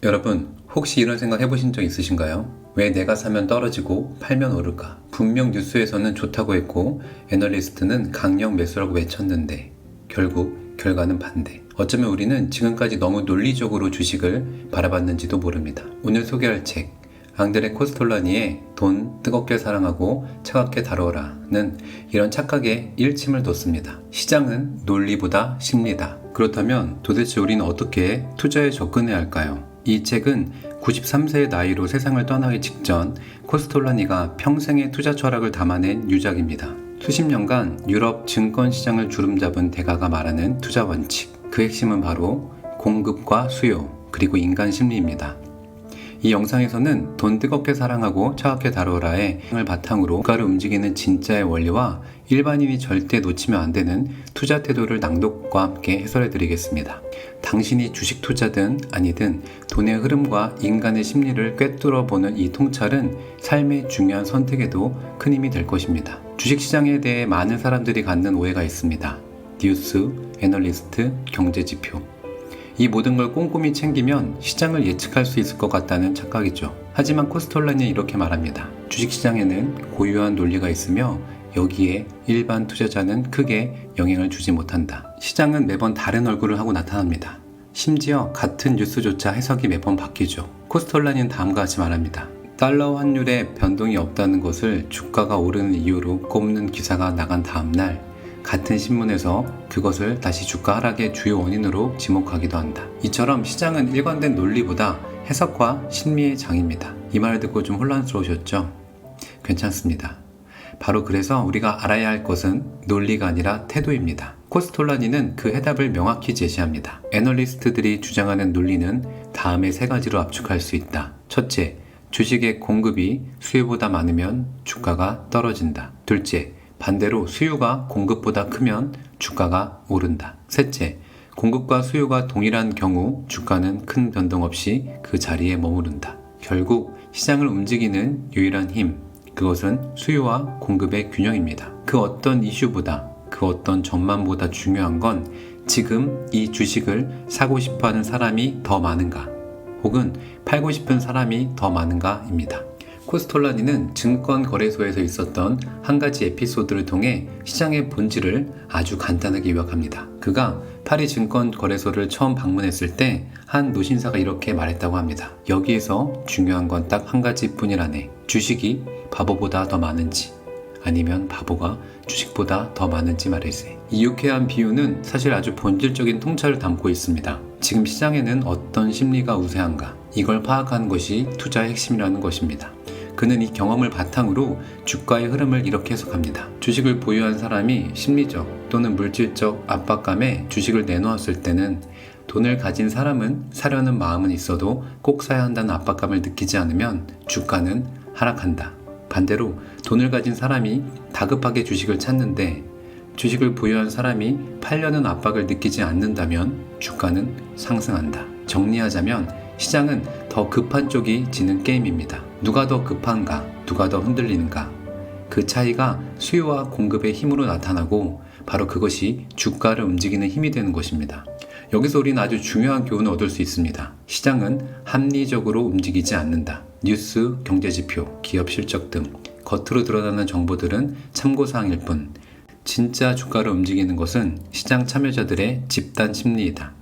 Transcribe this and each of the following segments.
여러분, 혹시 이런 생각 해보신 적 있으신가요? 왜 내가 사면 떨어지고 팔면 오를까? 분명 뉴스에서는 좋다고 했고 애널리스트는 강력 매수라고 외쳤는데 결국 결과는 반대. 어쩌면 우리는 지금까지 너무 논리적으로 주식을 바라봤는지도 모릅니다. 오늘 소개할 책 앙드레 코스톨라니의 돈 뜨겁게 사랑하고 차갑게 다뤄라는 이런 착각에 일침을 뒀습니다. 시장은 논리보다 심리다. 그렇다면 도대체 우리는 어떻게 투자에 접근해야 할까요? 이 책은 93세의 나이로 세상을 떠나기 직전 코스톨라니가 평생의 투자 철학을 담아낸 유작입니다. 수십 년간 유럽 증권 시장을 주름잡은 대가가 말하는 투자 원칙. 그 핵심은 바로 공급과 수요, 그리고 인간 심리입니다. 이 영상에서는 돈 뜨겁게 사랑하고 차갑게 다뤄라의 을 바탕으로 주가를 움직이는 진짜의 원리와 일반인이 절대 놓치면 안 되는 투자 태도를 낭독과 함께 해설해 드리겠습니다. 당신이 주식 투자든 아니든 돈의 흐름과 인간의 심리를 꿰뚫어 보는 이 통찰은 삶의 중요한 선택에도 큰 힘이 될 것입니다. 주식시장에 대해 많은 사람들이 갖는 오해가 있습니다. 뉴스, 애널리스트, 경제지표. 이 모든 걸 꼼꼼히 챙기면 시장을 예측할 수 있을 것 같다는 착각이죠. 하지만 코스톨라니는 이렇게 말합니다. 주식시장에는 고유한 논리가 있으며 여기에 일반 투자자는 크게 영향을 주지 못한다. 시장은 매번 다른 얼굴을 하고 나타납니다. 심지어 같은 뉴스조차 해석이 매번 바뀌죠. 코스톨라니는 다음과 같이 말합니다. 달러 환율에 변동이 없다는 것을 주가가 오르는 이유로 꼽는 기사가 나간 다음날 같은 신문에서 그것을 다시 주가 하락의 주요 원인으로 지목하기도 한다. 이처럼 시장은 일관된 논리보다 해석과 심리의 장입니다. 이 말을 듣고 좀 혼란스러우셨죠? 괜찮습니다. 바로 그래서 우리가 알아야 할 것은 논리가 아니라 태도입니다. 코스톨라니는 그 해답을 명확히 제시합니다. 애널리스트들이 주장하는 논리는 다음의 세 가지로 압축할 수 있다. 첫째, 주식의 공급이 수요보다 많으면 주가가 떨어진다. 둘째, 반대로 수요가 공급보다 크면 주가가 오른다. 셋째, 공급과 수요가 동일한 경우 주가는 큰 변동 없이 그 자리에 머무른다. 결국 시장을 움직이는 유일한 힘, 그것은 수요와 공급의 균형입니다. 그 어떤 이슈보다, 그 어떤 전망보다 중요한 건 지금 이 주식을 사고 싶어하는 사람이 더 많은가, 혹은 팔고 싶은 사람이 더 많은가입니다. 코스톨라니는 증권거래소에서 있었던 한 가지 에피소드를 통해 시장의 본질을 아주 간단하게 요약합니다. 그가 파리 증권거래소를 처음 방문했을 때 한 노신사가 이렇게 말했다고 합니다. 여기에서 중요한 건 딱 한 가지뿐이라네. 주식이 바보보다 더 많은지 아니면 바보가 주식보다 더 많은지 말일세. 이 유쾌한 비유는 사실 아주 본질적인 통찰을 담고 있습니다. 지금 시장에는 어떤 심리가 우세한가, 이걸 파악하는 것이 투자의 핵심이라는 것입니다. 그는 이 경험을 바탕으로 주가의 흐름을 이렇게 해석합니다. 주식을 보유한 사람이 심리적 또는 물질적 압박감에 주식을 내놓았을 때는 돈을 가진 사람은 사려는 마음은 있어도 꼭 사야 한다는 압박감을 느끼지 않으면 주가는 하락한다. 반대로 돈을 가진 사람이 다급하게 주식을 찾는데 주식을 보유한 사람이 팔려는 압박을 느끼지 않는다면 주가는 상승한다. 정리하자면 시장은 더 급한 쪽이 지는 게임입니다. 누가 더 급한가, 누가 더 흔들리는가. 그 차이가 수요와 공급의 힘으로 나타나고 바로 그것이 주가를 움직이는 힘이 되는 것입니다. 여기서 우리는 아주 중요한 교훈을 얻을 수 있습니다. 시장은 합리적으로 움직이지 않는다. 뉴스, 경제지표, 기업 실적 등 겉으로 드러나는 정보들은 참고사항일 뿐 진짜 주가를 움직이는 것은 시장 참여자들의 집단 심리이다.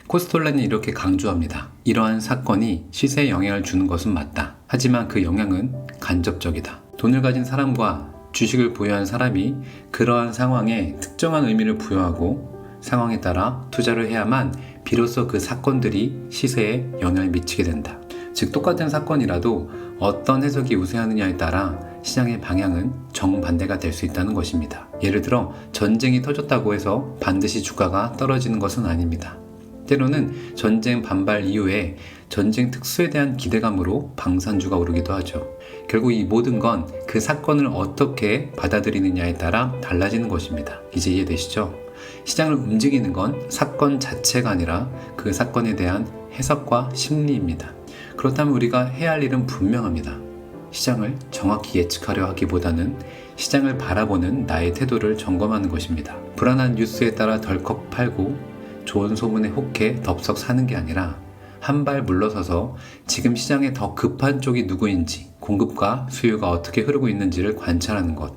코스톨라니는 이렇게 강조합니다. 이러한 사건이 시세에 영향을 주는 것은 맞다. 하지만 그 영향은 간접적이다. 돈을 가진 사람과 주식을 보유한 사람이 그러한 상황에 특정한 의미를 부여하고 상황에 따라 투자를 해야만 비로소 그 사건들이 시세에 영향을 미치게 된다. 즉 똑같은 사건이라도 어떤 해석이 우세하느냐에 따라 시장의 방향은 정반대가 될 수 있다는 것입니다. 예를 들어 전쟁이 터졌다고 해서 반드시 주가가 떨어지는 것은 아닙니다. 때로는 전쟁 반발 이후에 전쟁 특수에 대한 기대감으로 방산주가 오르기도 하죠. 결국 이 모든 건 그 사건을 어떻게 받아들이느냐에 따라 달라지는 것입니다. 이제 이해되시죠? 시장을 움직이는 건 사건 자체가 아니라 그 사건에 대한 해석과 심리입니다. 그렇다면 우리가 해야 할 일은 분명합니다. 시장을 정확히 예측하려 하기보다는 시장을 바라보는 나의 태도를 점검하는 것입니다. 불안한 뉴스에 따라 덜컥 팔고 좋은 소문에 혹해 덥석 사는 게 아니라 한 발 물러서서 지금 시장에 더 급한 쪽이 누구인지, 공급과 수요가 어떻게 흐르고 있는지를 관찰하는 것.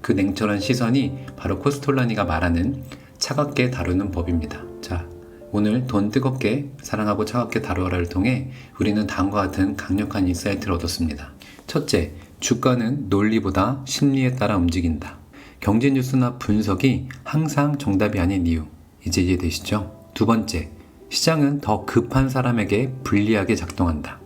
그 냉철한 시선이 바로 코스톨라니가 말하는 차갑게 다루는 법입니다. 자, 오늘 돈 뜨겁게 사랑하고 차갑게 다루어라를 통해 우리는 다음과 같은 강력한 인사이트를 얻었습니다. 첫째, 주가는 논리보다 심리에 따라 움직인다. 경제 뉴스나 분석이 항상 정답이 아닌 이유, 이제 이해되시죠? 두 번째, 시장은 더 급한 사람에게 불리하게 작동한다.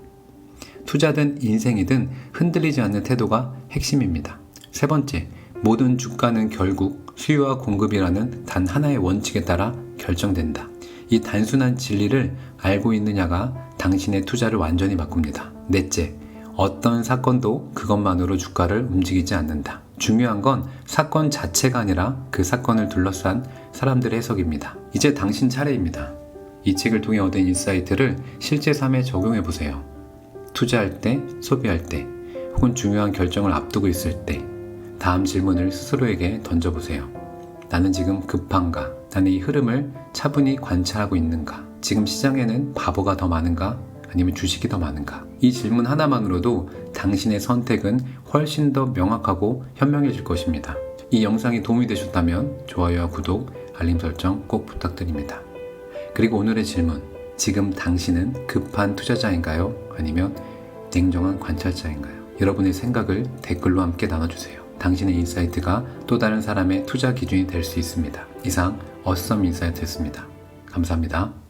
투자든 인생이든 흔들리지 않는 태도가 핵심입니다. 세 번째, 모든 주가는 결국 수요와 공급이라는 단 하나의 원칙에 따라 결정된다. 이 단순한 진리를 알고 있느냐가 당신의 투자를 완전히 바꿉니다. 넷째, 어떤 사건도 그것만으로 주가를 움직이지 않는다. 중요한 건 사건 자체가 아니라 그 사건을 둘러싼 사람들의 해석입니다. 이제 당신 차례입니다. 이 책을 통해 얻은 인사이트를 실제 삶에 적용해 보세요. 투자할 때, 소비할 때, 혹은 중요한 결정을 앞두고 있을 때 다음 질문을 스스로에게 던져보세요. 나는 지금 급한가? 나는 이 흐름을 차분히 관찰하고 있는가? 지금 시장에는 바보가 더 많은가? 아니면 주식이 더 많은가? 이 질문 하나만으로도 당신의 선택은 훨씬 더 명확하고 현명해질 것입니다. 이 영상이 도움이 되셨다면 좋아요와 구독, 알림 설정 꼭 부탁드립니다. 그리고 오늘의 질문, 지금 당신은 급한 투자자인가요? 아니면 냉정한 관찰자인가요? 여러분의 생각을 댓글로 함께 나눠주세요. 당신의 인사이트가 또 다른 사람의 투자 기준이 될 수 있습니다. 이상 어썸 인사이트였습니다. 감사합니다.